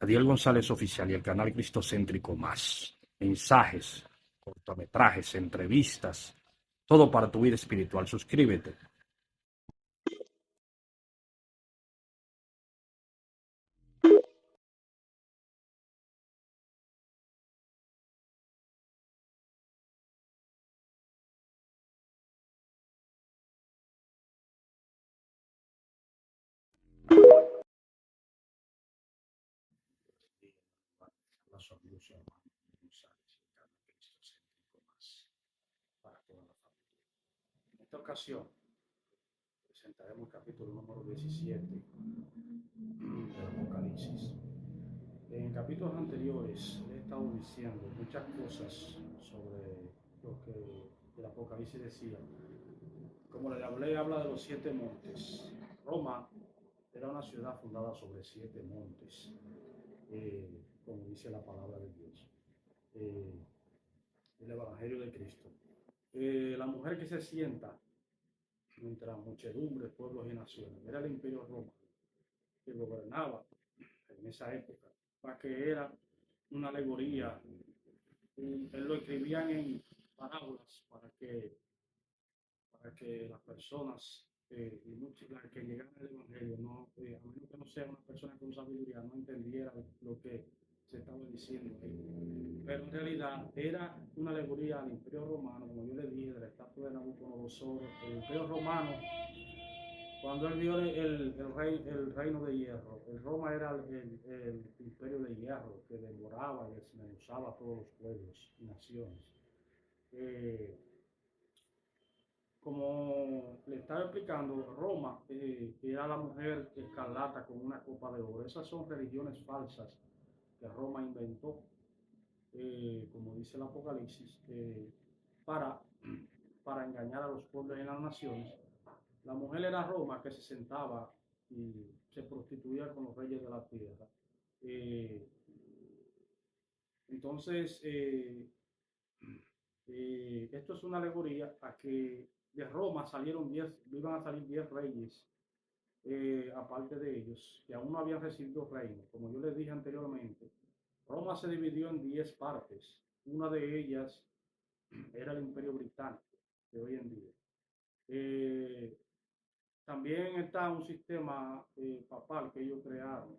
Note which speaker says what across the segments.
Speaker 1: Adiel González Oficial y el canal Cristocéntrico Más. Mensajes, cortometrajes, entrevistas, todo para tu vida espiritual. Suscríbete. La salud, su hermano González, el canal Cristocéntrico Más, para toda la familia. En esta ocasión presentaremos el capítulo número 17 del Apocalipsis. En capítulos anteriores he estado diciendo muchas cosas sobre lo que el Apocalipsis decía. Como le hablé, habla de los 7 montes. Roma era una ciudad fundada sobre 7 montes, como dice la palabra de Dios, el Evangelio de Cristo. La mujer que se sienta entre muchedumbres, pueblos y naciones era el Imperio Romano, que gobernaba en esa época, para que era una alegoría. Él lo escribían en parábolas para que las personas y muchos las que llegan al Evangelio, no, a menos que no sea una persona con sabiduría, no entendiera lo que se estaba diciendo ahí. Pero en realidad era una alegoría al Imperio Romano, como yo le dije, de la estatua de Nabucodonosor. El Imperio Romano, cuando él vio el reino de hierro, el Roma era el imperio de hierro que devoraba y desmenuzaba a todos los pueblos y naciones. Eh, Como le estaba explicando, Roma era la mujer escarlata con una copa de oro. Esas son religiones falsas que Roma inventó, como dice el Apocalipsis, para, para engañar a los pueblos y las naciones. La mujer era Roma que se sentaba y se prostituía con los reyes de la tierra. Eh, entonces, esto es una alegoría a que de Roma iban a salir 10 reyes, aparte de ellos, que aún no habían recibido reino. Como yo les dije anteriormente, Roma se dividió en 10 partes. Una de ellas era el Imperio Británico de hoy en día. Eh, También está un sistema papal que ellos crearon,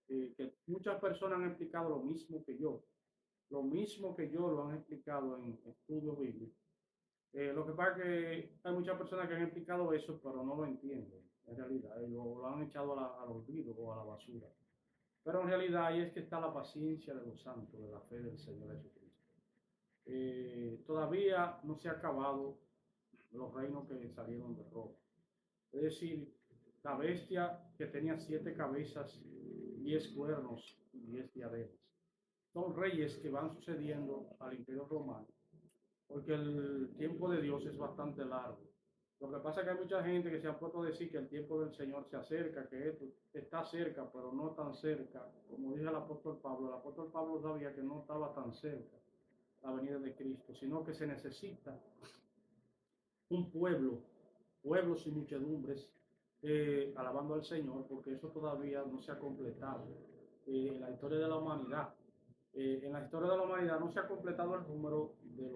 Speaker 1: que muchas personas han explicado lo mismo que yo. Lo mismo que yo lo han explicado en estudios bíblicos. Lo que pasa es que hay muchas personas que han explicado eso, pero no lo entienden, en realidad, lo han echado al olvido o a la basura. Pero en realidad ahí es que está la paciencia de los santos, de la fe del Señor Jesucristo. Todavía no se ha acabado los reinos que salieron de Roma. Es decir, la bestia que tenía 7 cabezas, 10 cuernos y 10 diademas. Son reyes que van sucediendo al Imperio Romano, porque el tiempo de Dios es bastante largo. Lo que pasa es que hay mucha gente que se ha puesto a decir que el tiempo del Señor se acerca, que esto está cerca, pero no tan cerca. Como dice el apóstol Pablo sabía que no estaba tan cerca la venida de Cristo, sino que se necesita un pueblos y muchedumbres, alabando al Señor, porque eso todavía no se ha completado en la historia de la humanidad. En la historia de la humanidad no se ha completado el número de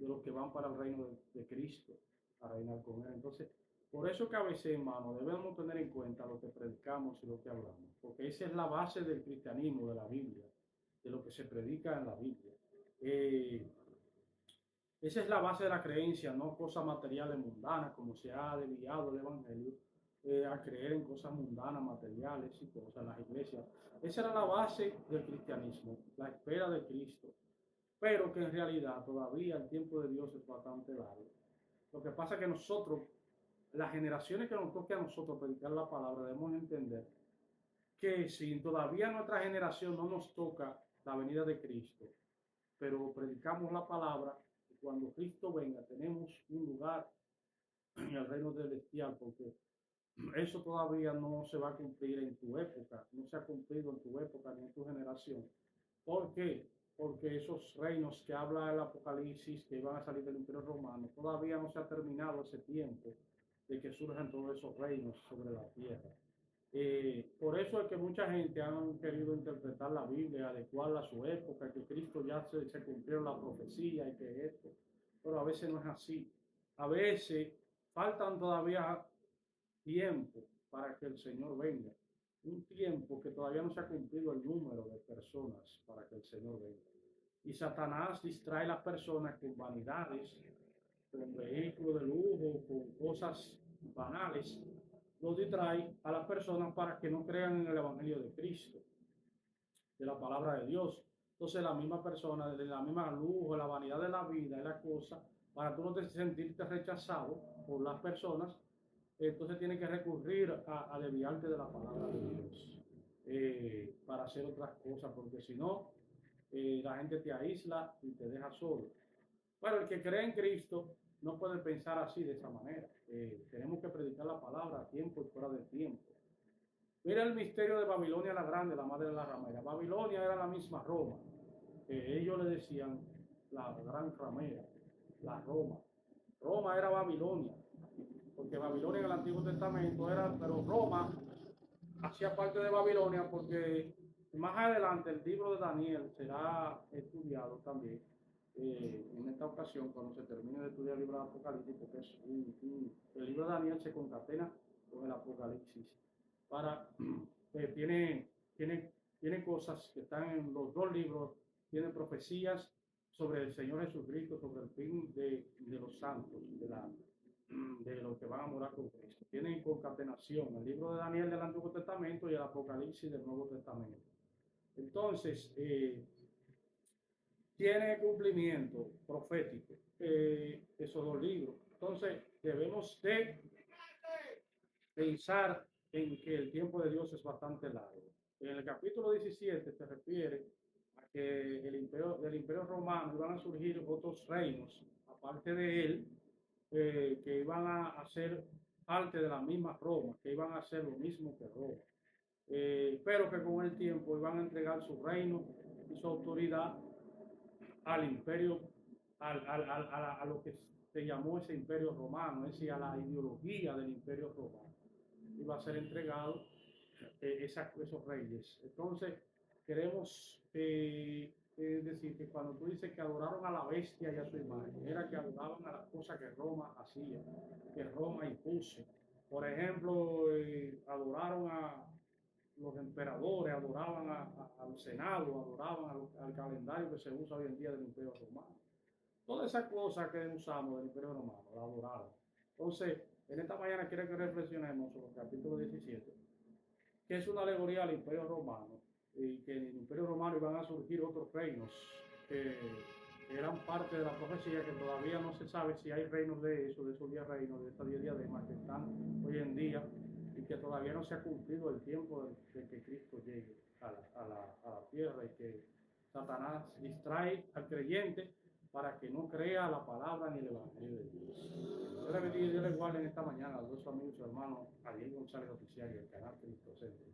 Speaker 1: los que van para el reino de Cristo, a reinar con Él. Entonces, por eso que a veces, hermano, debemos tener en cuenta lo que predicamos y lo que hablamos, porque esa es la base del cristianismo, de la Biblia, de lo que se predica en la Biblia. Eh, Esa es la base de la creencia, no cosas materiales mundanas, como se ha desviado el Evangelio, a creer en cosas mundanas, materiales y cosas en las iglesias. Esa era la base del cristianismo, la espera de Cristo, pero que en realidad todavía el tiempo de Dios es bastante largo. Lo que pasa es que nosotros, las generaciones que nos toque a nosotros predicar la palabra, debemos entender que si todavía nuestra generación no nos toca la venida de Cristo, pero predicamos la palabra, cuando Cristo venga tenemos un lugar en el reino celestial, porque eso todavía no se va a cumplir en tu época, no se ha cumplido en tu época ni en tu generación. ¿Por qué? Porque esos reinos que habla el Apocalipsis, que iban a salir del Imperio Romano, todavía no se ha terminado ese tiempo de que surjan todos esos reinos sobre la tierra. Por eso es que mucha gente ha querido interpretar la Biblia, adecuarla a su época, que Cristo ya se cumplió la profecía y que esto, pero a veces no es así. A veces faltan todavía tiempo para que el Señor venga. Un tiempo que todavía no se ha cumplido el número de personas para que el Señor venga. Y Satanás distrae a las personas con vanidades, con vehículos de lujo, con cosas banales. Los distrae a las personas para que no crean en el Evangelio de Cristo, de la palabra de Dios. Entonces la misma persona, de la misma lujo, la vanidad de la vida y la cosa, para tú no te sentirte rechazado por las personas, entonces tienes que recurrir a desviarte de la palabra de Dios para hacer otras cosas, porque si no, la gente te aísla y te deja solo. Pero el que cree en Cristo no puede pensar así, de esa manera. Tenemos que predicar la palabra a tiempo y fuera de tiempo. Mira el misterio de Babilonia la Grande, la madre de la ramera. Babilonia era la misma Roma. Ellos le decían la gran ramera, la Roma. Roma era Babilonia, porque Babilonia en el Antiguo Testamento era, pero Roma hacía parte de Babilonia porque más adelante el libro de Daniel será estudiado también en esta ocasión cuando se termine de estudiar el libro de Apocalipsis, porque el libro de Daniel se concatena con el Apocalipsis para tiene cosas que están en los dos libros, tiene profecías sobre el Señor Jesucristo, sobre el fin de los santos, de los que van a morar con Cristo. Tienen concatenación el libro de Daniel del Antiguo Testamento y el Apocalipsis del Nuevo Testamento. Entonces, tiene cumplimiento profético esos dos libros. Entonces, debemos de pensar en que el tiempo de Dios es bastante largo. En el capítulo 17 se refiere a que del imperio romano iban a surgir otros reinos, aparte de él, que iban a ser parte de la misma Roma, que iban a hacer lo mismo que Roma, pero que con el tiempo iban a entregar su reino y su autoridad al imperio, a lo que se llamó ese imperio romano, es decir, a la ideología del imperio romano. Iba a ser entregado esos reyes. Entonces, queremos decir que cuando tú dices que adoraron a la bestia y a su imagen, era que adoraban a las cosas que Roma hacía, que Roma impuso. Por ejemplo, adoraron a los emperadores, adoraban al Senado, adoraban al calendario que se usa hoy en día del Imperio Romano. Todas esas cosas que usamos del Imperio Romano, la adoraban. Entonces, en esta mañana quiero que reflexionemos sobre el capítulo 17, que es una alegoría al Imperio Romano, y que en el Imperio Romano iban a surgir otros reinos que eran parte de la profecía, que todavía no se sabe si hay reinos de eso, de esos 10 reinos, de estas 10 diademas que están hoy en día, y que todavía no se ha cumplido el tiempo de que Cristo llegue a la tierra, y que Satanás distrae al creyente para que no crea la palabra ni el evangelio de Dios. Yo le bendiga y Dios le guarde en esta mañana a los dos amigos y hermanos Ariel González Oficial y el canal Cristo Centro.